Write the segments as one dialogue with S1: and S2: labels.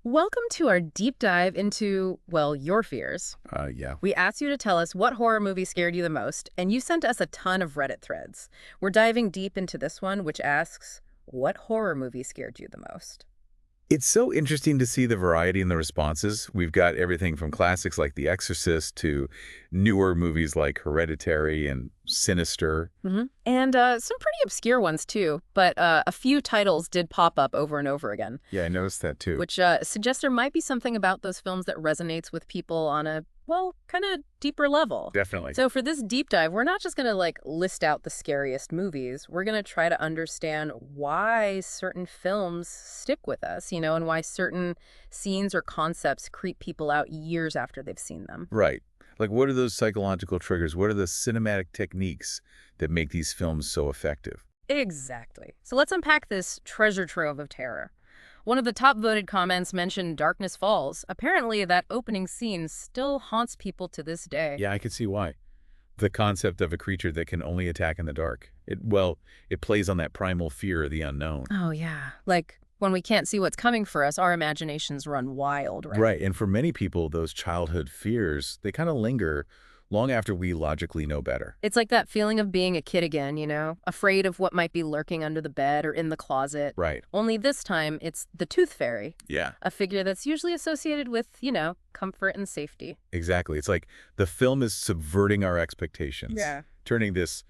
S1: Welcome to our deep dive into, well, your fears.
S2: Yeah.
S1: We asked you to tell us what horror movie scared you the most, and you sent us a ton of Reddit threads. We're diving deep into this one, which asks, what horror movie scared you the most?
S2: It's so interesting to see the variety in the responses. We've got everything from classics like The Exorcist to newer movies like Hereditary and Sinister.
S1: And some pretty obscure ones, too, but a few titles did pop up over and over again,
S2: Yeah, I noticed that too.
S1: which suggests there might be something about those films that resonates with people on a, well, kind of deeper level.
S2: Definitely.
S1: So for this deep dive, we're not just going to list out the scariest movies. We're going to try to understand why certain films stick with us, and why certain scenes or concepts creep people out years after they've seen them.
S2: Right. Like, what are those psychological triggers? What are the cinematic techniques that make these films so effective?
S1: Exactly. So let's unpack this treasure trove of terror. One of the top voted comments mentioned Darkness Falls. Apparently, that opening scene still haunts people to this day.
S2: Yeah, I can see why. The concept of a creature that can only attack in the dark. It plays on that primal fear of the unknown.
S1: Oh, yeah. Like, when we can't see what's coming for us, our imaginations run wild, right?
S2: Right. And for many people, those childhood fears, they kind of linger long after we logically know better.
S1: It's like that feeling of being a kid again, afraid of what might be lurking under the bed or in the closet.
S2: Right.
S1: Only this time, it's the Tooth Fairy,
S2: Yeah,
S1: a figure that's usually associated with, comfort and safety.
S2: exactly. It's like the film is subverting our expectations,
S1: Yeah.
S2: turning this,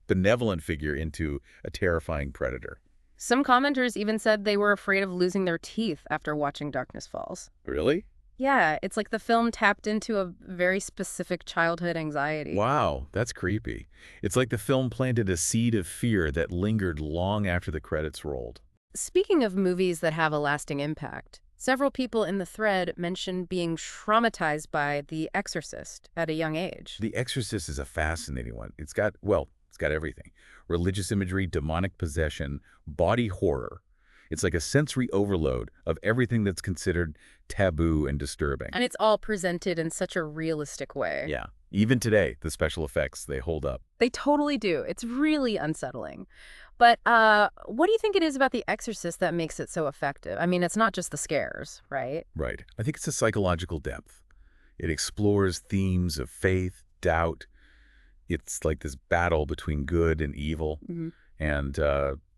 S2: benevolent figure into a terrifying predator.
S1: Some commenters even said they were afraid of losing their teeth after watching Darkness Falls.
S2: Really?
S1: Yeah, it's like the film tapped into a very specific childhood anxiety.
S2: Wow, that's creepy. It's like the film planted a seed of fear that lingered long after the credits rolled.
S1: Speaking of movies that have a lasting impact, several people in the thread mentioned being traumatized by The Exorcist at a young age.
S2: The Exorcist is a fascinating one. It's got everything. Religious imagery, demonic possession, body horror. It's like a sensory overload of everything that's considered taboo and disturbing.
S1: And it's all presented in such a realistic way.
S2: Yeah. Even today, the special effects, they hold up.
S1: They totally do. It's really unsettling. But what do you think it is about The Exorcist that makes it so effective? I mean, it's not just the scares, right?
S2: Right. I think it's a psychological depth. It explores themes of faith, doubt. It's like this battle between good and evil. And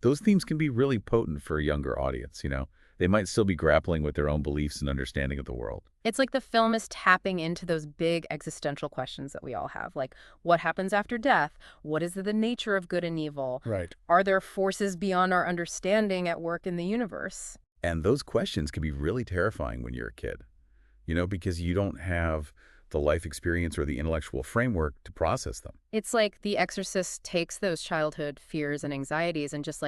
S2: those themes can be really potent for a younger audience. They might still be grappling with their own beliefs and understanding of the world.
S1: It's like the film is tapping into those big existential questions that we all have, like what happens after death? What is the nature of good and evil?
S2: Right.
S1: Are there forces beyond our understanding at work in the universe?
S2: And those questions can be really terrifying when you're a kid, because you don't have the life experience or the intellectual framework to process them.
S1: It's like The Exorcist takes those childhood fears and anxieties and just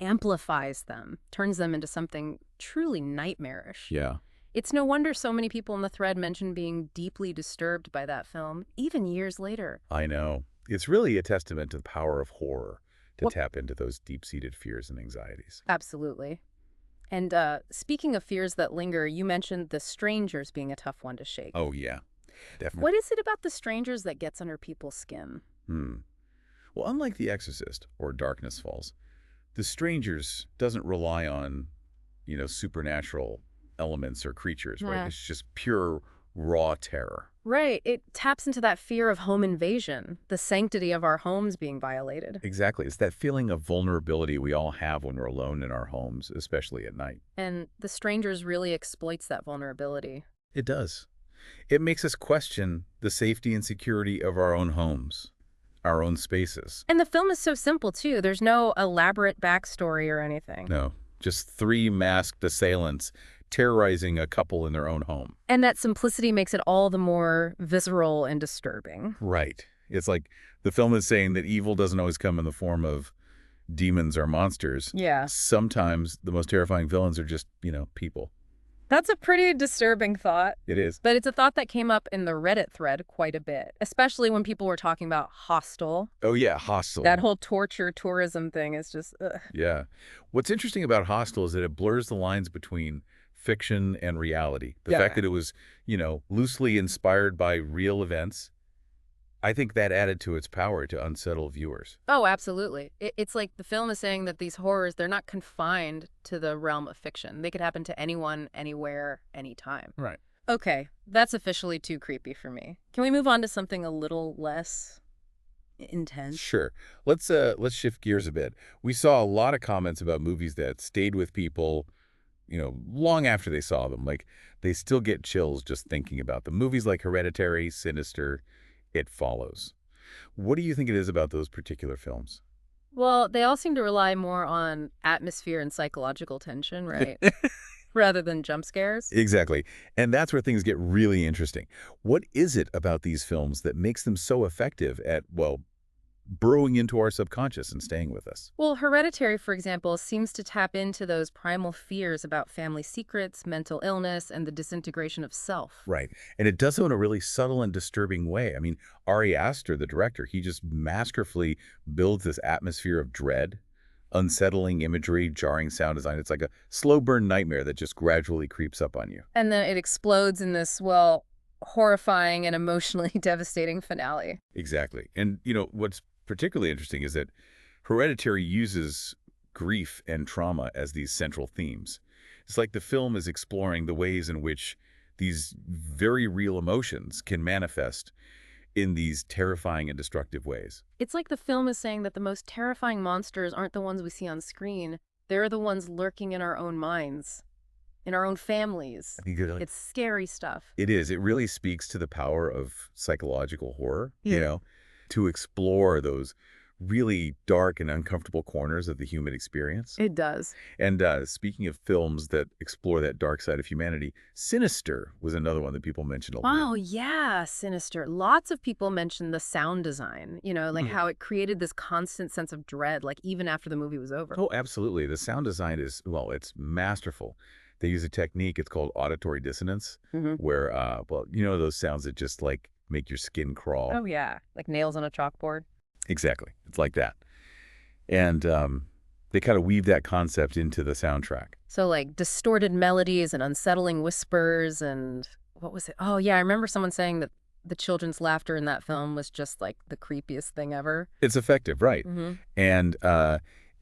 S1: amplifies them, turns them into something truly nightmarish.
S2: Yeah.
S1: It's no wonder so many people in the thread mention being deeply disturbed by that film, even years later.
S2: I know. It's really a testament to the power of horror to
S1: Well,
S2: tap into those deep-seated fears and anxieties.
S1: absolutely. And speaking of fears that linger, you mentioned The Strangers being a tough one to shake.
S2: Oh, yeah. Definitely.
S1: What is it about The Strangers that gets under people's skin?
S2: Well, unlike The Exorcist or Darkness Falls, The Strangers doesn't rely on, supernatural elements or creatures, right?
S1: Yeah.
S2: It's just pure, raw terror.
S1: Right. It taps into that fear of home invasion, the sanctity of our homes being violated.
S2: Exactly. It's that feeling of vulnerability we all have when we're alone in our homes, especially at night.
S1: And The Strangers really exploits that vulnerability.
S2: It does. It makes us question the safety and security of our own homes, our own spaces.
S1: And the film is so simple, too. There's no elaborate backstory or anything.
S2: No, just three masked assailants terrorizing a couple in their own home.
S1: And that simplicity makes it all the more visceral and disturbing.
S2: Right. It's like the film is saying that evil doesn't always come in the form of demons or monsters.
S1: Yeah.
S2: Sometimes the most terrifying villains are just, people.
S1: That's a pretty disturbing thought.
S2: It is.
S1: But it's a thought that came up in the Reddit thread quite a bit, especially when people were talking about Hostel.
S2: Oh, yeah, Hostel.
S1: That whole torture tourism thing is just, ugh.
S2: Yeah. What's interesting about Hostel is that it blurs the lines between fiction and reality. The
S1: Yeah.
S2: fact that it was, loosely inspired by real events. I think that added to its power to unsettle viewers.
S1: Oh, absolutely. It's like the film is saying that these horrors, they're not confined to the realm of fiction. They could happen to anyone, anywhere, anytime.
S2: Right.
S1: Okay, that's officially too creepy for me. Can we move on to something a little less intense?
S2: Sure. Let's shift gears a bit. We saw a lot of comments about movies that stayed with people, long after they saw them. Like, they still get chills just thinking about them. Movies like Hereditary, Sinister, It Follows. What do you think it is about those particular films?
S1: Well, they all seem to rely more on atmosphere and psychological tension, right? Rather than jump scares.
S2: Exactly. And that's where things get really interesting. What is it about these films that makes them so effective at, well, burrowing into our subconscious and staying with us?
S1: Well, Hereditary, for example, seems to tap into those primal fears about family secrets, mental illness, and the disintegration of self.
S2: Right. And it does so in a really subtle and disturbing way. I mean, Ari Aster, the director, he just masterfully builds this atmosphere of dread, unsettling imagery, jarring sound design. It's like a slow burn nightmare that just gradually creeps up on you.
S1: And then it explodes in this, well, horrifying and emotionally devastating finale.
S2: Exactly. And, what's particularly interesting is that Hereditary uses grief and trauma as these central themes. It's like the film is exploring the ways in which these very real emotions can manifest in these terrifying and destructive ways.
S1: It's like the film is saying that the most terrifying monsters aren't the ones we see on screen. They're the ones lurking in our own minds, in our own families.
S2: I think
S1: It's scary stuff.
S2: it is. It really speaks to the power of psychological horror,
S1: Yeah.
S2: to explore those really dark and uncomfortable corners of the human experience.
S1: It does.
S2: And speaking of films that explore that dark side of humanity, Sinister was another one that people mentioned a lot.
S1: Wow, yeah, Sinister. Lots of people mention the sound design, like how it created this constant sense of dread, like even after the movie was over.
S2: Oh, absolutely. The sound design is, well, it's masterful. They use a technique, it's called auditory dissonance,
S1: Hmm.
S2: where, those sounds that just like make your skin crawl.
S1: Oh, yeah. Like nails on a chalkboard.
S2: Exactly. It's like that. And they kind of weave that concept into the soundtrack.
S1: So like distorted melodies and unsettling whispers and what was it? Oh, yeah, I remember someone saying that the children's laughter in that film was just like the creepiest thing ever.
S2: It's effective, right?
S1: Hmm.
S2: And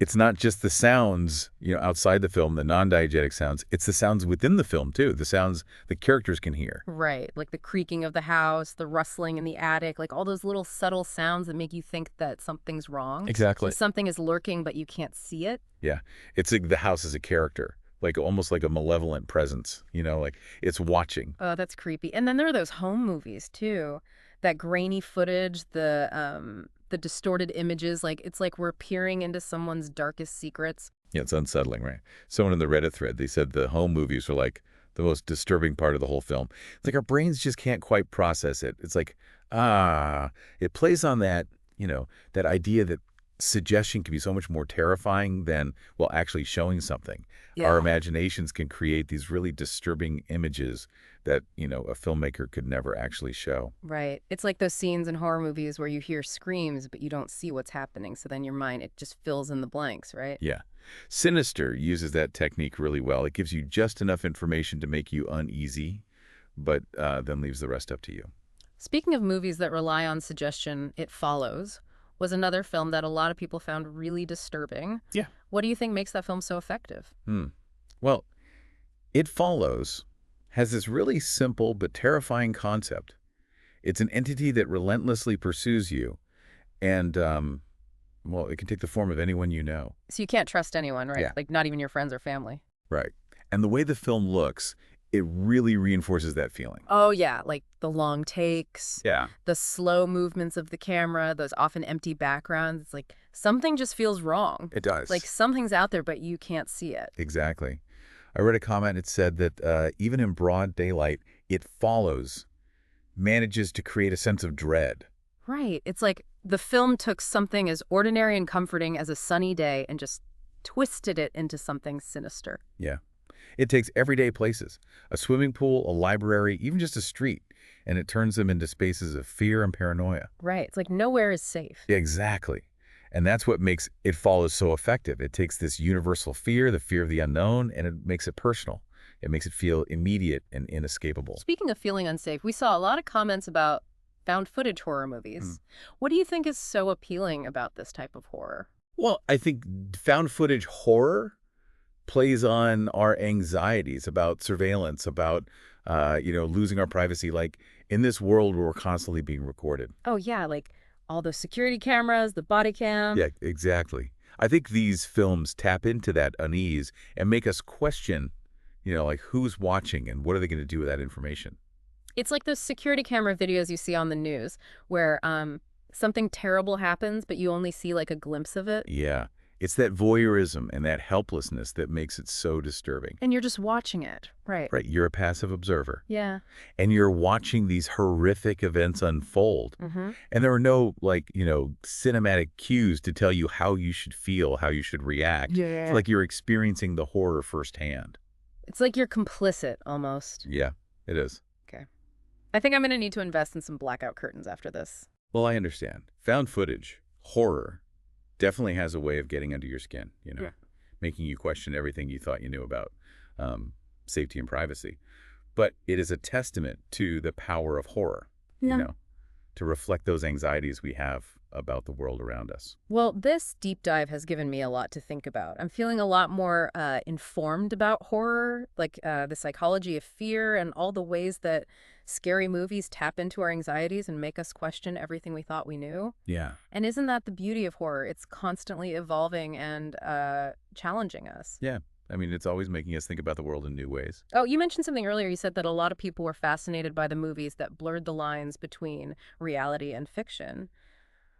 S2: it's not just the sounds, outside the film, the non-diegetic sounds. It's the sounds within the film, too. The sounds the characters can hear.
S1: Right, like the creaking of the house, the rustling in the attic, like all those little subtle sounds that make you think that something's wrong.
S2: Exactly.
S1: So something is lurking, but you can't see it.
S2: Yeah. It's like the house is a character, like almost like a malevolent presence, like it's watching.
S1: Oh, that's creepy. And then there are those home movies too. That grainy footage, the distorted images, like it's like we're peering into someone's darkest secrets.
S2: Yeah, it's unsettling, right? Someone in the Reddit thread, they said the home movies are like the most disturbing part of the whole film. It's like our brains just can't quite process it. It's like, it plays on that, that idea that suggestion can be so much more terrifying than, well, actually showing something.
S1: Yeah.
S2: Our imaginations can create these really disturbing images that, a filmmaker could never actually show.
S1: Right. It's like those scenes in horror movies where you hear screams, but you don't see what's happening. So then your mind, it just fills in the blanks, right?
S2: Yeah. Sinister uses that technique really well. It gives you just enough information to make you uneasy, but then leaves the rest up to you.
S1: Speaking of movies that rely on suggestion, It Follows was another film that a lot of people found really disturbing.
S2: Yeah.
S1: What do you think makes that film so effective?
S2: Well, It Follows has this really simple but terrifying concept. It's an entity that relentlessly pursues you, and, it can take the form of anyone you know.
S1: So you can't trust anyone, right?
S2: Yeah.
S1: Like not even your friends or family.
S2: Right. And the way the film looks, it really reinforces that feeling.
S1: Oh, yeah. Like the long takes,
S2: Yeah.
S1: the slow movements of the camera, those often empty backgrounds. It's like something just feels wrong.
S2: It does.
S1: Like something's out there, but you can't see it.
S2: Exactly. I read a comment, it said that even in broad daylight, It Follows manages to create a sense of dread.
S1: Right. It's like the film took something as ordinary and comforting as a sunny day and just twisted it into something sinister.
S2: Yeah. It takes everyday places, a swimming pool, a library, even just a street, and it turns them into spaces of fear and paranoia.
S1: Right. It's like nowhere is safe.
S2: Exactly. And that's what makes It Follows so effective. It takes this universal fear, the fear of the unknown, and it makes it personal. It makes it feel immediate and inescapable.
S1: Speaking of feeling unsafe, we saw a lot of comments about found footage horror movies. What do you think is so appealing about this type of horror?
S2: Well, I think found footage horror plays on our anxieties about surveillance, about, losing our privacy. Like in this world where we're constantly being recorded.
S1: Oh, yeah, like all those security cameras, the body cam.
S2: Yeah, exactly. I think these films tap into that unease and make us question, like who's watching and what are they going to do with that information?
S1: It's like those security camera videos you see on the news where something terrible happens, but you only see like a glimpse of it.
S2: Yeah. It's that voyeurism and that helplessness that makes it so disturbing.
S1: And you're just watching it. Right.
S2: Right. You're a passive observer.
S1: Yeah.
S2: And you're watching these horrific events unfold. And there are no, cinematic cues to tell you how you should feel, how you should react.
S1: Yeah.
S2: It's like you're experiencing the horror firsthand.
S1: It's like you're complicit almost.
S2: Yeah, it is.
S1: Okay. I think I'm going to need to invest in some blackout curtains after this.
S2: Well, I understand. Found footage, horror, definitely has a way of getting under your skin,
S1: Yeah.
S2: making you question everything you thought you knew about safety and privacy. But it is a testament to the power of horror, to reflect those anxieties we have about the world around us.
S1: Well, this deep dive has given me a lot to think about. I'm feeling a lot more informed about horror, like the psychology of fear and all the ways that scary movies tap into our anxieties and make us question everything we thought we knew.
S2: Yeah.
S1: And isn't that the beauty of horror? It's constantly evolving and challenging us.
S2: Yeah. I mean, it's always making us think about the world in new ways.
S1: Oh, you mentioned something earlier. You said that a lot of people were fascinated by the movies that blurred the lines between reality and fiction.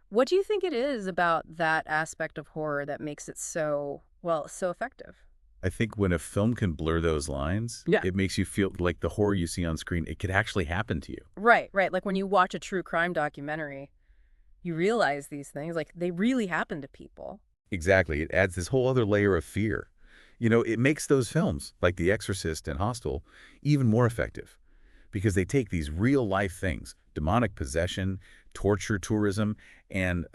S1: What do you think it is about that aspect of horror that makes it so effective?
S2: I think when a film can blur those lines,
S1: Yeah.
S2: it makes you feel like the horror you see on screen, it could actually happen to you.
S1: Right. Like when you watch a true crime documentary, you realize these things, like they really happen to people.
S2: Exactly. It adds this whole other layer of fear. It makes those films, like The Exorcist and Hostel, even more effective because they take these real-life things, demonic possession, torture tourism, and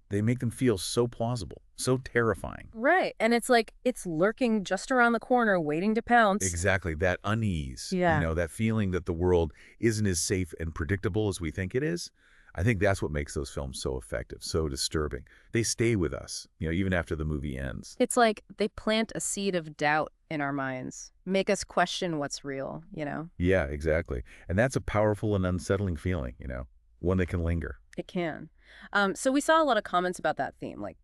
S2: they make them feel so plausible, so terrifying.
S1: Right. And it's like it's lurking just around the corner, waiting to pounce.
S2: Exactly. That unease,
S1: Yeah.
S2: that feeling that the world isn't as safe and predictable as we think it is. I think that's what makes those films so effective, so disturbing. They stay with us, even after the movie ends.
S1: It's like they plant a seed of doubt in our minds, make us question what's real.
S2: Yeah, exactly. And that's a powerful and unsettling feeling, one that can linger.
S1: It can. So we saw a lot of comments about that theme, like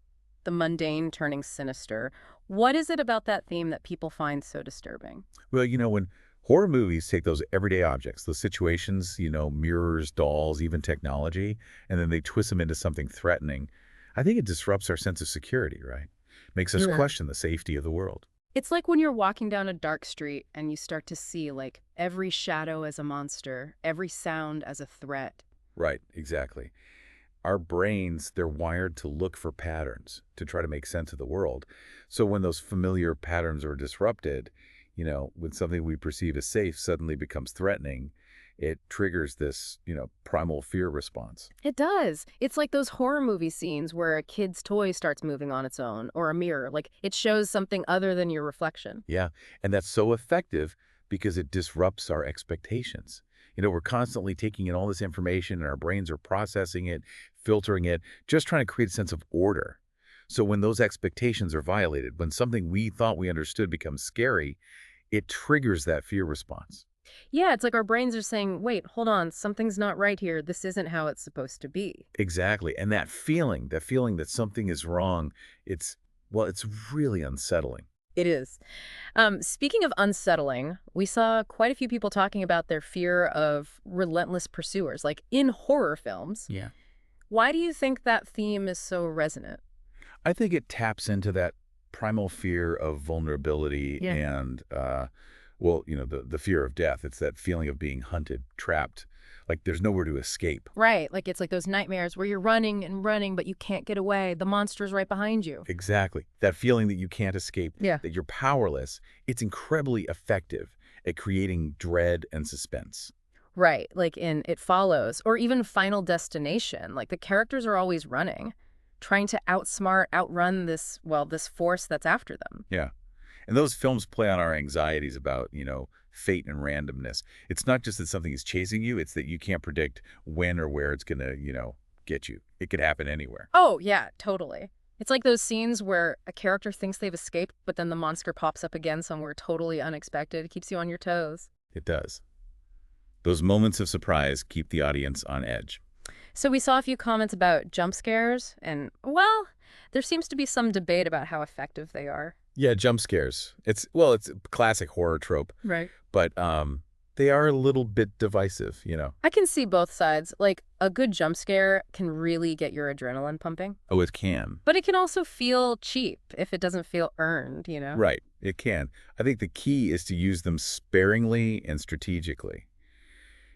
S1: the mundane turning sinister. What is it about that theme that people find so disturbing?
S2: Well, when horror movies take those everyday objects, those situations, mirrors, dolls, even technology, and then they twist them into something threatening, I think it disrupts our sense of security, right? Makes us question the safety of the world.
S1: It's like when you're walking down a dark street and you start to see like every shadow as a monster, every sound as a threat.
S2: Right, exactly. Our brains, they're wired to look for patterns, to try to make sense of the world. So when those familiar patterns are disrupted, when something we perceive as safe suddenly becomes threatening, it triggers this, primal fear response.
S1: It does. It's like those horror movie scenes where a kid's toy starts moving on its own, or a mirror, like it shows something other than your reflection.
S2: Yeah, and that's so effective because it disrupts our expectations. We're constantly taking in all this information and our brains are processing it, filtering it, just trying to create a sense of order. So when those expectations are violated, when something we thought we understood becomes scary, it triggers that fear response.
S1: Yeah, it's like our brains are saying, wait, hold on, something's not right here. This isn't how it's supposed to be.
S2: Exactly. And that feeling that something is wrong, it's really unsettling.
S1: It is. Speaking of unsettling, we saw quite a few people talking about their fear of relentless pursuers, like in horror films.
S2: Yeah.
S1: Why do you think that theme is so resonant?
S2: I think it taps into that primal fear of vulnerability and, the fear of death. It's that feeling of being hunted, trapped, like there's nowhere to escape.
S1: Right, like it's like those nightmares where you're running and running, but you can't get away. The monster's right behind you.
S2: Exactly. That feeling that you can't escape,
S1: Yeah.
S2: that you're powerless, it's incredibly effective at creating dread and suspense.
S1: Right, like in It Follows, or even Final Destination. Like the characters are always running, trying to outrun this force that's after them.
S2: Yeah. And those films play on our anxieties about, fate and randomness. It's not just that something is chasing you, it's that you can't predict when or where it's going to, get you. It could happen anywhere.
S1: Oh, yeah, totally. It's like those scenes where a character thinks they've escaped, but then the monster pops up again somewhere totally unexpected. It keeps you on your toes.
S2: It does. Those moments of surprise keep the audience on edge.
S1: So we saw a few comments about jump scares, and, well, there seems to be some debate about how effective they are.
S2: Yeah, jump scares. It's a classic horror trope,
S1: Right.
S2: but they are a little bit divisive,
S1: I can see both sides. Like, a good jump scare can really get your adrenaline pumping.
S2: Oh, it can.
S1: But it can also feel cheap if it doesn't feel earned.
S2: Right, it can. I think the key is to use them sparingly and strategically.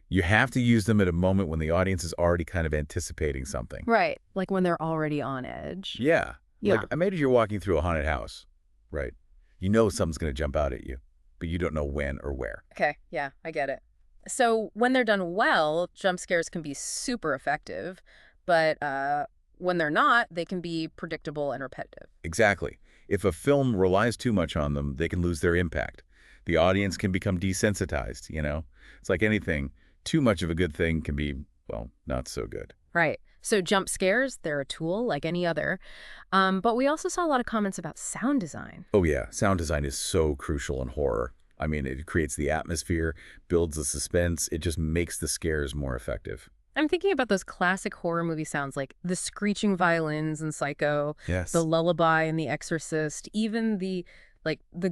S2: You have to use them at a moment when the audience is already kind of anticipating something.
S1: Right. Like when they're already on edge.
S2: Yeah.
S1: Yeah.
S2: Like, imagine you're walking through a haunted house, right? You know something's going to jump out at you, but you don't know when or where.
S1: Okay, yeah, I get it. So when they're done well, jump scares can be super effective, but when they're not, they can be predictable and repetitive.
S2: Exactly. If a film relies too much on them, they can lose their impact. The audience can become desensitized. It's like anything. Too much of a good thing can be, well, not so good.
S1: Right. So jump scares, they're a tool like any other. But we also saw a lot of comments about sound design.
S2: Oh, yeah. Sound design is so crucial in horror. I mean, it creates the atmosphere, builds the suspense. It just makes the scares more effective.
S1: I'm thinking about those classic horror movie sounds like the screeching violins in Psycho,
S2: Yes.
S1: the lullaby in The Exorcist, even the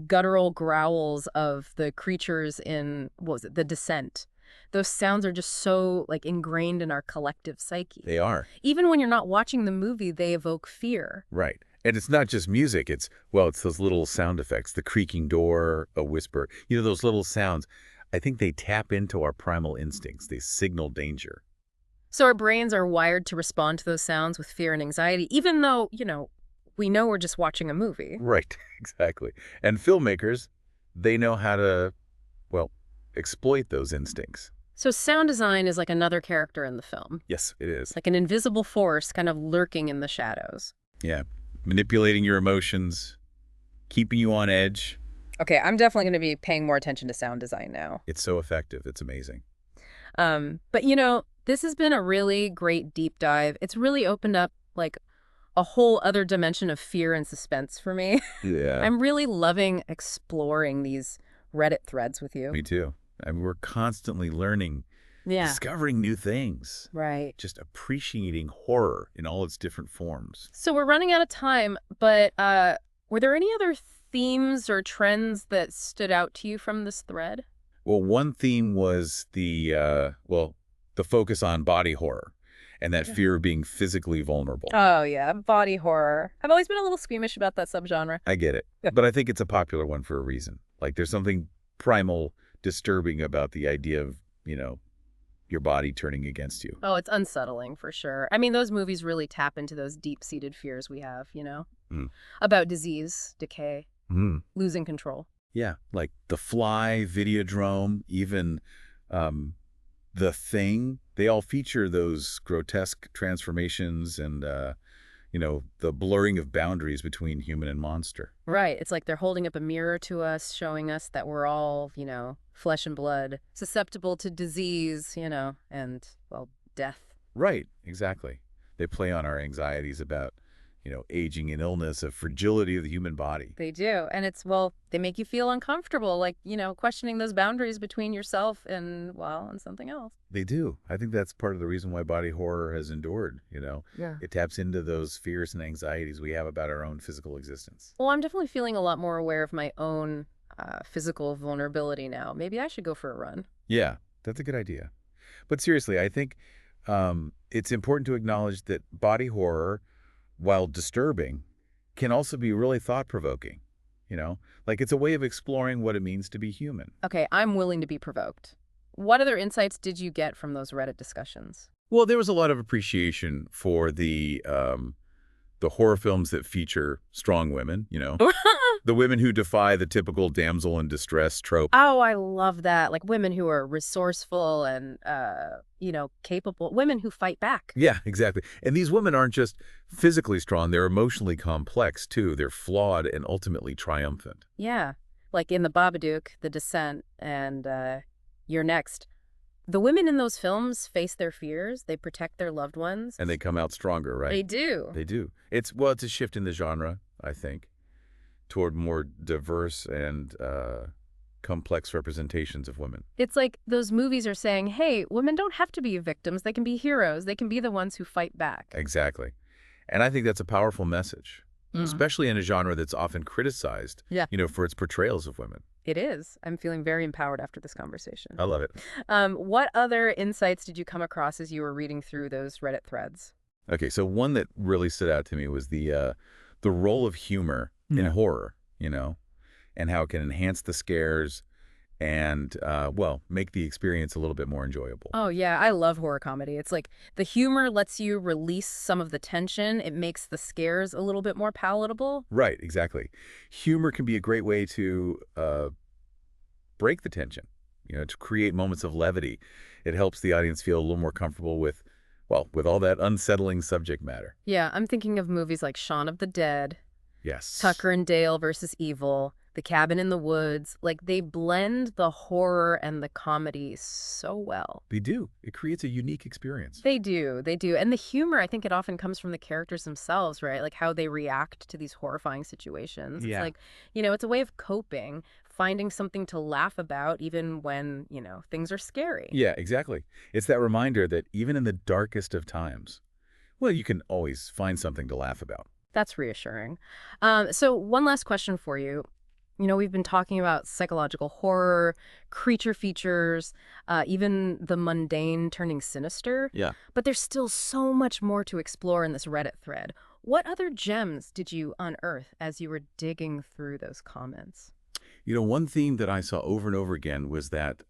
S1: guttural growls of the creatures in, what was it, The Descent. Those sounds are just so ingrained in our collective psyche.
S2: They are.
S1: Even when you're not watching the movie, they evoke fear.
S2: Right. And it's not just music. It's those little sound effects, the creaking door, a whisper. Those little sounds. I think they tap into our primal instincts. They signal danger.
S1: So our brains are wired to respond to those sounds with fear and anxiety, even though, we know we're just watching a movie.
S2: Right. Exactly. And filmmakers, they know how to, exploit those instincts.
S1: So sound design is like another character in the film.
S2: Yes, it is.
S1: It's like an invisible force kind of lurking in the shadows.
S2: Yeah. Manipulating your emotions, keeping you on edge.
S1: Okay, I'm definitely going to be paying more attention to sound design now.
S2: It's so effective. It's amazing.
S1: But this has been a really great deep dive. It's really opened up a whole other dimension of fear and suspense for me.
S2: Yeah.
S1: I'm really loving exploring these Reddit threads with you.
S2: Me too. I mean, we're constantly learning, discovering new things.
S1: Right.
S2: Just appreciating horror in all its different forms.
S1: So we're running out of time, but were there any other themes or trends that stood out to you from this thread?
S2: Well, one theme was the focus on body horror and that fear of being physically vulnerable.
S1: Oh, yeah, body horror. I've always been a little squeamish about that subgenre.
S2: I get it. But I think it's a popular one for a reason. There's something primal, disturbing about the idea of, your body turning against you.
S1: Oh, it's unsettling for sure. I mean, those movies really tap into those deep-seated fears we have, about disease, decay, losing control.
S2: Yeah, like The Fly, Videodrome, even The Thing. They all feature those grotesque transformations and, the blurring of boundaries between human and monster.
S1: Right. It's like they're holding up a mirror to us, showing us that we're all, flesh and blood, susceptible to disease, and, death.
S2: Right, exactly. They play on our anxieties about, aging and illness, a fragility of the human body.
S1: They do. And they make you feel uncomfortable, questioning those boundaries between yourself and something else.
S2: They do. I think that's part of the reason why body horror has endured,
S1: Yeah.
S2: It taps into those fears and anxieties we have about our own physical existence.
S1: Well, I'm definitely feeling a lot more aware of my own physical vulnerability now. Maybe I should go for a run.
S2: Yeah, that's a good idea. But seriously, I think it's important to acknowledge that body horror, while disturbing, can also be really thought-provoking, It's a way of exploring what it means to be human.
S1: Okay, I'm willing to be provoked. What other insights did you get from those Reddit discussions?
S2: Well, there was a lot of appreciation for the horror films that feature strong women, the women who defy the typical damsel in distress trope.
S1: Oh, I love that. Like women who are resourceful and, capable. Women who fight back.
S2: Yeah, exactly. And these women aren't just physically strong. They're emotionally complex, too. They're flawed and ultimately triumphant.
S1: Yeah. Like in The Babadook, The Descent, and You're Next. The women in those films face their fears. They protect their loved ones.
S2: And they come out stronger, right?
S1: They do.
S2: They do. It's a shift in the genre, I think, toward more diverse and complex representations of women.
S1: It's like those movies are saying, hey, women don't have to be victims. They can be heroes. They can be the ones who fight back.
S2: Exactly. And I think that's a powerful message, especially in a genre that's often criticized,
S1: Yeah.
S2: for its portrayals of women.
S1: It is. I'm feeling very empowered after this conversation.
S2: I love it.
S1: What other insights did you come across as you were reading through those Reddit threads?
S2: Okay, so one that really stood out to me was the role of humor in horror, and how it can enhance the scares and, make the experience a little bit more enjoyable.
S1: Oh, yeah. I love horror comedy. It's like the humor lets you release some of the tension. It makes the scares a little bit more palatable.
S2: Right, exactly. Humor can be a great way to break the tension, to create moments of levity. It helps the audience feel a little more comfortable with all that unsettling subject matter.
S1: Yeah, I'm thinking of movies like Shaun of the Dead,
S2: Yes.
S1: Tucker and Dale versus Evil, The Cabin in the Woods. Like, they blend the horror and the comedy so well.
S2: They do. It creates a unique experience.
S1: They do. They do. And the humor, I think it often comes from the characters themselves, right? Like how they react to these horrifying situations.
S2: Yeah.
S1: It's like, it's a way of coping, finding something to laugh about even when, things are scary.
S2: Yeah, exactly. It's that reminder that even in the darkest of times, you can always find something to laugh about.
S1: That's reassuring. So one last question for you. We've been talking about psychological horror, creature features, even the mundane turning sinister.
S2: Yeah.
S1: But there's still so much more to explore in this Reddit thread. What other gems did you unearth as you were digging through those comments?
S2: One theme that I saw over and over again was that,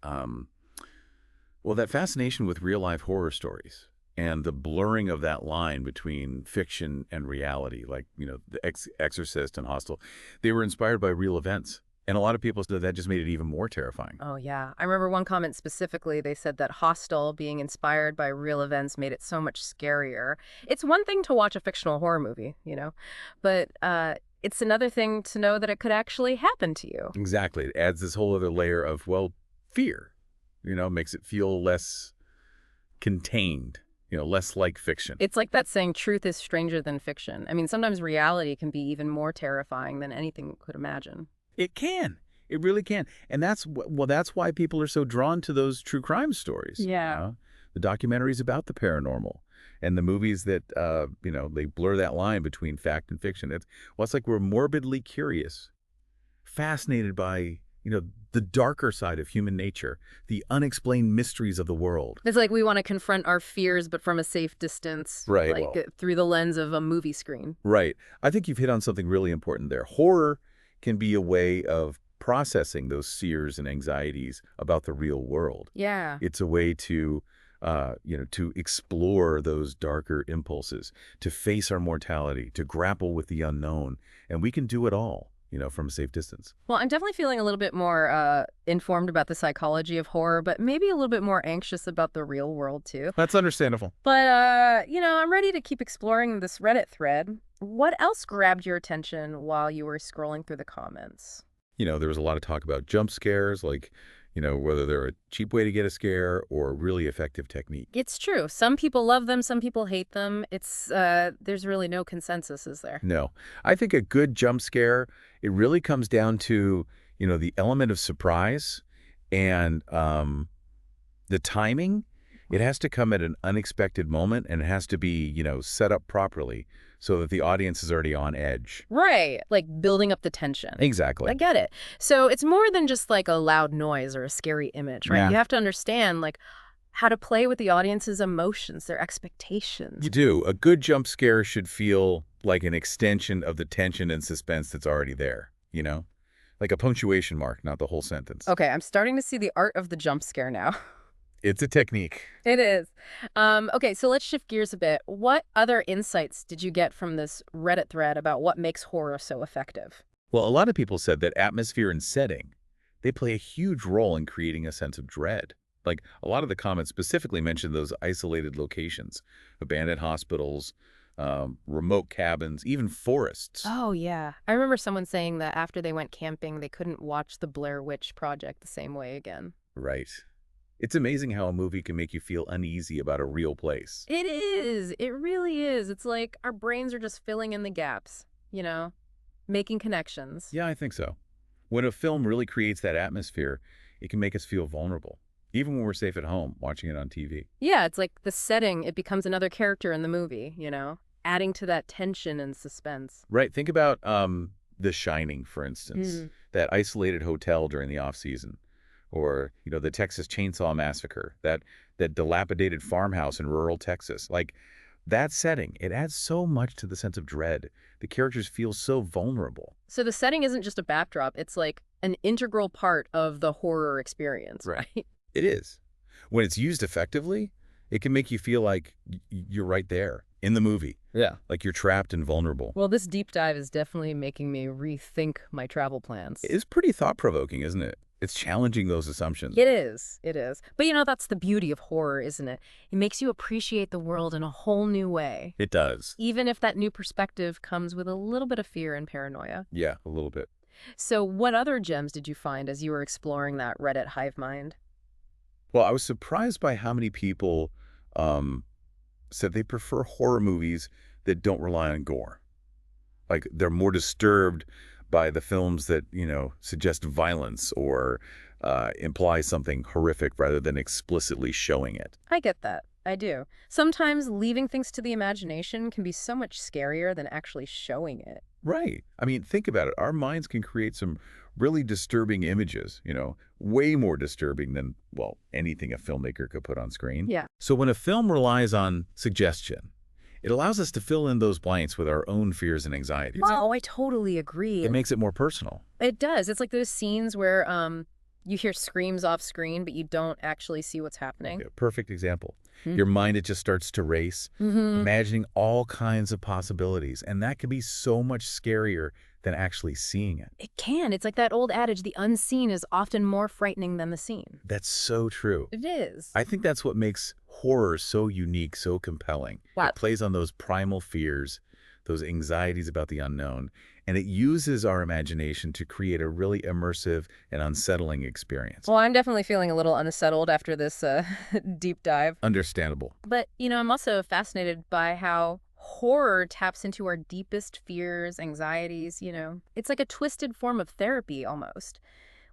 S2: that fascination with real-life horror stories and the blurring of that line between fiction and reality, like, The Exorcist and Hostel. They were inspired by real events. And a lot of people said that just made it even more terrifying.
S1: Oh, yeah. I remember one comment specifically, they said that Hostel being inspired by real events made it so much scarier. It's one thing to watch a fictional horror movie, but it's another thing to know that it could actually happen to you.
S2: Exactly. It adds this whole other layer of, fear, makes it feel less contained. Less like fiction.
S1: It's like that saying, truth is stranger than fiction. I mean, sometimes reality can be even more terrifying than anything could imagine.
S2: It can. It really can. And that's why people are so drawn to those true crime stories.
S1: Yeah.
S2: The documentaries about the paranormal and the movies that, they blur that line between fact and fiction. It's like we're morbidly curious, fascinated by, the darker side of human nature, the unexplained mysteries of the world.
S1: It's like we want to confront our fears, but from a safe distance.
S2: Right.
S1: Like through the lens of a movie screen.
S2: Right. I think you've hit on something really important there. Horror can be a way of processing those fears and anxieties about the real world.
S1: Yeah.
S2: It's a way to, to explore those darker impulses, to face our mortality, to grapple with the unknown. And we can do it all, from a safe distance.
S1: Well, I'm definitely feeling a little bit more informed about the psychology of horror, but maybe a little bit more anxious about the real world, too.
S2: That's understandable.
S1: But, I'm ready to keep exploring this Reddit thread. What else grabbed your attention while you were scrolling through the comments?
S2: There was a lot of talk about jump scares, like, whether they're a cheap way to get a scare or a really effective technique.
S1: It's true. Some people love them, some people hate them. There's really no consensus, is there?
S2: No. I think a good jump scare, it really comes down to, the element of surprise and the timing. It has to come at an unexpected moment, and it has to be, set up properly so that the audience is already on edge.
S1: Right. Like building up the tension.
S2: Exactly.
S1: I get it. So it's more than just like a loud noise or a scary image, right?
S2: Yeah.
S1: You have to understand like how to play with the audience's emotions, their expectations.
S2: You do. A good jump scare should feel like an extension of the tension and suspense that's already there, Like a punctuation mark, not the whole sentence.
S1: Okay, I'm starting to see the art of the jump scare now.
S2: It's a technique.
S1: It is. Okay, so let's shift gears a bit. What other insights did you get from this Reddit thread about what makes horror so effective?
S2: Well, a lot of people said that atmosphere and setting, they play a huge role in creating a sense of dread. Like, a lot of the comments specifically mentioned those isolated locations, abandoned hospitals, remote cabins, even forests.
S1: Oh, yeah. I remember someone saying that after they went camping, they couldn't watch the Blair Witch Project the same way again.
S2: Right. It's amazing how a movie can make you feel uneasy about a real place.
S1: It is. It really is. It's like our brains are just filling in the gaps, making connections.
S2: Yeah, I think so. When a film really creates that atmosphere, it can make us feel vulnerable, even when we're safe at home watching it on TV.
S1: Yeah, it's like the setting, it becomes another character in the movie, adding to that tension and suspense.
S2: Right. Think about The Shining, for instance,
S1: Mm.
S2: that isolated hotel during the off-season, or the Texas Chainsaw Massacre, that dilapidated farmhouse in rural Texas. Like that setting, it adds so much to the sense of dread. The characters feel so vulnerable.
S1: So the setting isn't just a backdrop, it's like an integral part of the horror experience, right?
S2: It is. When it's used effectively, it can make you feel like you're right there in the movie.
S1: Yeah.
S2: Like you're trapped and vulnerable.
S1: Well, this deep dive is definitely making me rethink my travel plans.
S2: It is pretty thought-provoking, isn't it? It's challenging those assumptions.
S1: It is. It is. But that's the beauty of horror, isn't it? It makes you appreciate the world in a whole new way.
S2: It does.
S1: Even if that new perspective comes with a little bit of fear and paranoia.
S2: Yeah, a little bit.
S1: So what other gems did you find as you were exploring that Reddit hive mind?
S2: Well, I was surprised by how many people said they prefer horror movies that don't rely on gore. Like they're more disturbed by the films that, suggest violence or imply something horrific rather than explicitly showing it.
S1: I get that. I do. Sometimes leaving things to the imagination can be so much scarier than actually showing it.
S2: Right. I mean, think about it. Our minds can create some really disturbing images, way more disturbing than, well, anything a filmmaker could put on screen.
S1: Yeah.
S2: So when a film relies on suggestion, it allows us to fill in those blanks with our own fears and anxieties.
S1: Oh, I totally agree.
S2: It makes it more personal.
S1: It does. It's like those scenes where you hear screams off screen, but you don't actually see what's happening.
S2: Yeah, perfect example. Your mind, it just starts to race,
S1: Mm-hmm.
S2: imagining all kinds of possibilities. And that can be so much scarier than actually seeing it.
S1: It can. It's like that old adage, the unseen is often more frightening than the seen.
S2: That's so true.
S1: It is.
S2: I think that's what makes horror so unique, so compelling.
S1: Wow.
S2: It plays on those primal fears, those anxieties about the unknown, and it uses our imagination to create a really immersive and unsettling experience.
S1: Well, I'm definitely feeling a little unsettled after this deep dive.
S2: Understandable.
S1: But, I'm also fascinated by how horror taps into our deepest fears, anxieties, It's like a twisted form of therapy almost.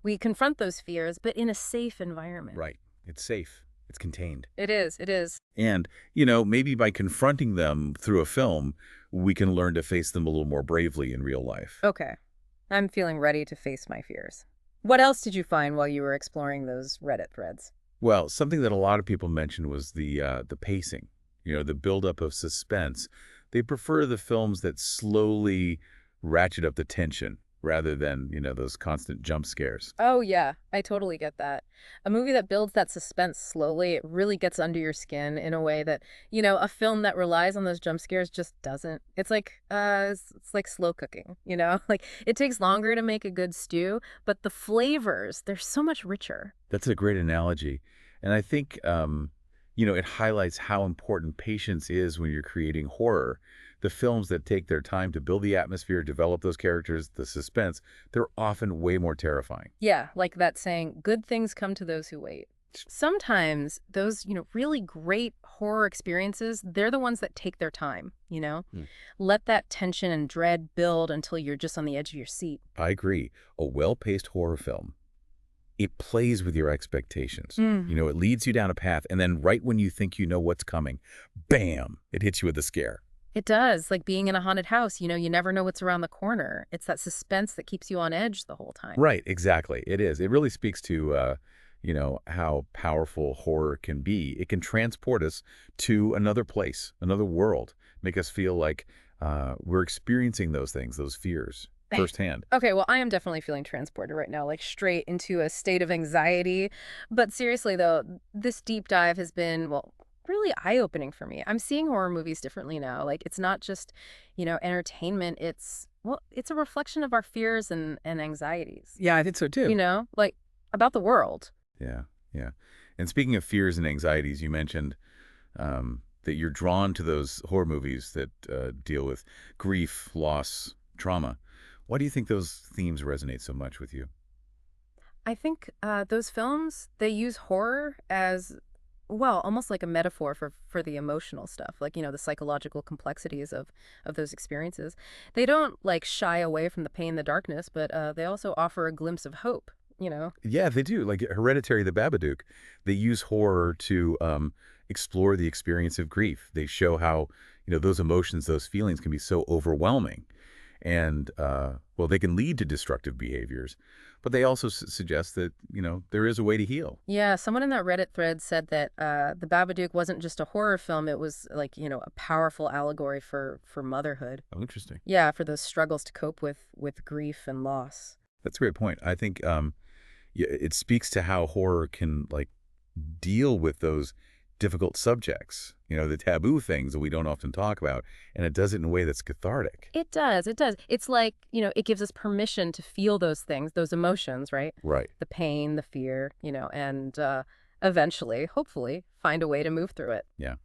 S1: We confront those fears, but in a safe environment.
S2: Right. It's safe. It's contained.
S1: It is. It is.
S2: And, maybe by confronting them through a film, we can learn to face them a little more bravely in real life.
S1: Okay. I'm feeling ready to face my fears. What else did you find while you were exploring those Reddit threads?
S2: Well, something that a lot of people mentioned was the pacing, the buildup of suspense. They prefer the films that slowly ratchet up the tension rather than, those constant jump scares.
S1: Oh, yeah. I totally get that. A movie that builds that suspense slowly, it really gets under your skin in a way that, a film that relies on those jump scares just doesn't. It's like it's like slow cooking, Like it takes longer to make a good stew, but the flavors, they're so much richer.
S2: That's a great analogy. And I think, it highlights how important patience is when you're creating horror. The films that take their time to build the atmosphere, develop those characters, the suspense, they're often way more terrifying.
S1: Yeah, like that saying, good things come to those who wait. Sometimes those, really great horror experiences, they're the ones that take their time, Let that tension and dread build until you're just on the edge of your seat.
S2: I agree. A well-paced horror film, it plays with your expectations.
S1: Mm.
S2: It leads you down a path, and then right when you think you know what's coming, bam, it hits you with a scare.
S1: It does, like being in a haunted house, you never know what's around the corner. It's that suspense that keeps you on edge the whole time.
S2: Right, exactly. It is. It really speaks to, how powerful horror can be. It can transport us to another place, another world, make us feel like we're experiencing those things, those fears firsthand.
S1: Okay, well, I am definitely feeling transported right now, like straight into a state of anxiety. But seriously, though, this deep dive has been, well, really eye-opening for me. I'm seeing horror movies differently now. Like, it's not just, entertainment. It's a reflection of our fears and anxieties.
S2: Yeah, I think so too.
S1: Like about the world.
S2: Yeah, yeah. And speaking of fears and anxieties, you mentioned that you're drawn to those horror movies that deal with grief, loss, trauma. Why do you think those themes resonate so much with you?
S1: I think those films, they use horror as, well, almost like a metaphor for the emotional stuff, like, the psychological complexities of those experiences. They don't, like, shy away from the pain, the darkness, but they also offer a glimpse of hope.
S2: Yeah, they do. Like Hereditary, The Babadook, they use horror to explore the experience of grief. They show how, those emotions, those feelings can be so overwhelming. And, well, they can lead to destructive behaviors. But they also suggest that, there is a way to heal.
S1: Yeah, someone in that Reddit thread said that The Babadook wasn't just a horror film, it was like, a powerful allegory for motherhood.
S2: Oh, interesting.
S1: Yeah, for those struggles to cope with grief and loss.
S2: That's a great point. I think yeah, it speaks to how horror can, like, deal with those difficult subjects, the taboo things that we don't often talk about, and it does it in a way that's cathartic.
S1: It does, it does. It's like, it gives us permission to feel those things, those emotions, right?
S2: Right.
S1: The pain, the fear, and eventually, hopefully, find a way to move through it.
S2: Yeah.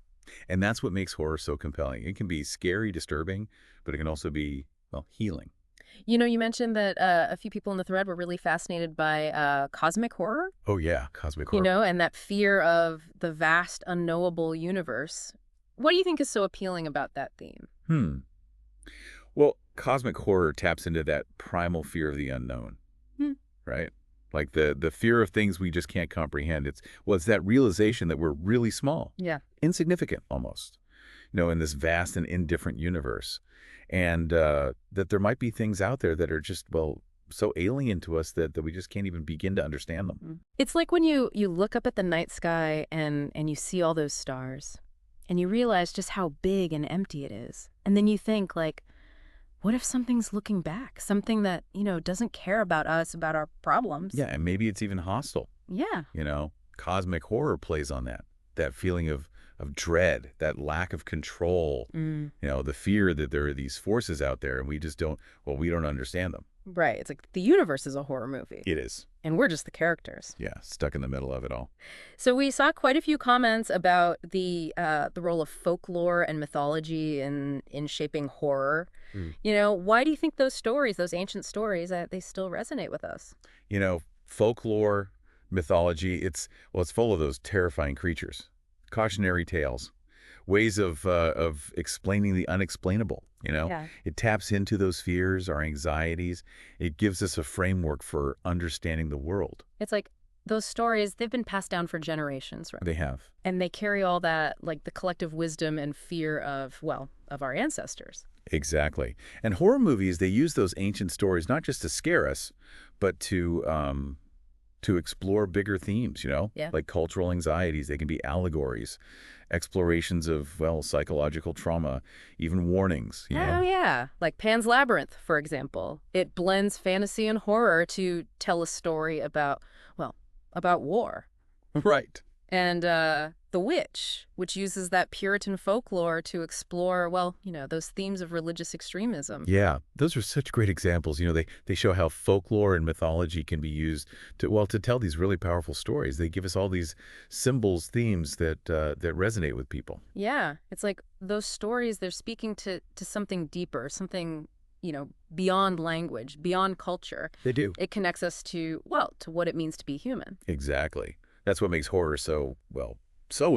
S2: And that's what makes horror so compelling. It can be scary, disturbing, but it can also be, well, healing.
S1: You mentioned that a few people in the thread were really fascinated by cosmic horror,
S2: Oh, yeah, cosmic horror.
S1: and that fear of the vast, unknowable universe. What do you think is so appealing about that theme?
S2: Hmm. Well, cosmic horror taps into that primal fear of the unknown,
S1: Hmm.
S2: right? Like the fear of things we just can't comprehend. It's that realization that we're really small,
S1: Yeah.
S2: insignificant almost, in this vast and indifferent universe. And that there might be things out there that are just, well, so alien to us that we just can't even begin to understand them.
S1: It's like when you look up at the night sky and you see all those stars and you realize just how big and empty it is. And then you think, like, what if something's looking back? Something that, doesn't care about us, about our problems.
S2: Yeah, and maybe it's even hostile.
S1: Yeah.
S2: Cosmic horror plays on that feeling of dread, that lack of control, the fear that there are these forces out there and we just we don't understand them.
S1: Right. It's like the universe is a horror movie.
S2: It is.
S1: And we're just the characters.
S2: Yeah, stuck in the middle of it all.
S1: So we saw quite a few comments about the role of folklore and mythology in shaping horror. Why do you think those stories, those ancient stories, they still resonate with us?
S2: Folklore, mythology, it's full of those terrifying creatures, cautionary tales, ways of explaining the unexplainable.
S1: Yeah.
S2: It taps into those fears, our anxieties. It gives us a framework for understanding the world.
S1: It's like those stories, they've been passed down for generations, right?
S2: They have.
S1: And they carry all that, like the collective wisdom and fear of our ancestors.
S2: Exactly. And horror movies, they use those ancient stories not just to scare us, but to explore bigger themes,
S1: Yeah.
S2: like cultural anxieties. They can be allegories, explorations of, well, psychological trauma, even warnings,
S1: Oh, yeah. Like Pan's Labyrinth, for example. It blends fantasy and horror to tell a story about war.
S2: Right.
S1: And The Witch, which uses that Puritan folklore to explore, those themes of religious extremism.
S2: Yeah, those are such great examples. They show how folklore and mythology can be used to tell these really powerful stories. They give us all these symbols, themes that resonate with people.
S1: Yeah, it's like those stories, they're speaking to something deeper, something, beyond language, beyond culture.
S2: They do.
S1: It connects us to what it means to be human.
S2: Exactly. That's what makes horror so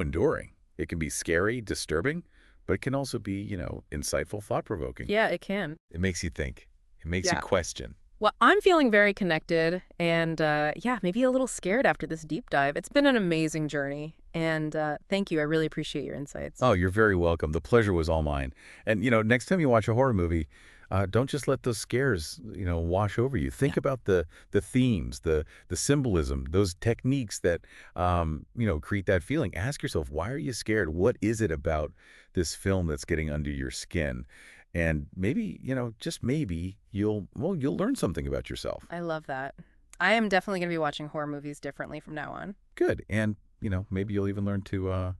S2: enduring. It can be scary, disturbing, but it can also be, insightful, thought-provoking.
S1: Yeah, it can.
S2: It makes you think. It makes you question.
S1: Well, I'm feeling very connected and, maybe a little scared after this deep dive. It's been an amazing journey. And thank you. I really appreciate your insights.
S2: Oh, you're very welcome. The pleasure was all mine. And, next time you watch a horror movie, don't just let those scares, wash over you. Think about the themes, the symbolism, those techniques that, create that feeling. Ask yourself, why are you scared? What is it about this film that's getting under your skin? And maybe, just maybe you'll learn something about yourself.
S1: I love that. I am definitely going to be watching horror movies differently from now on.
S2: Good. And, maybe you'll even learn to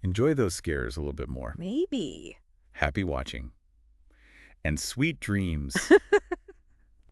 S2: enjoy those scares a little bit more.
S1: Maybe.
S2: Happy watching. And sweet dreams.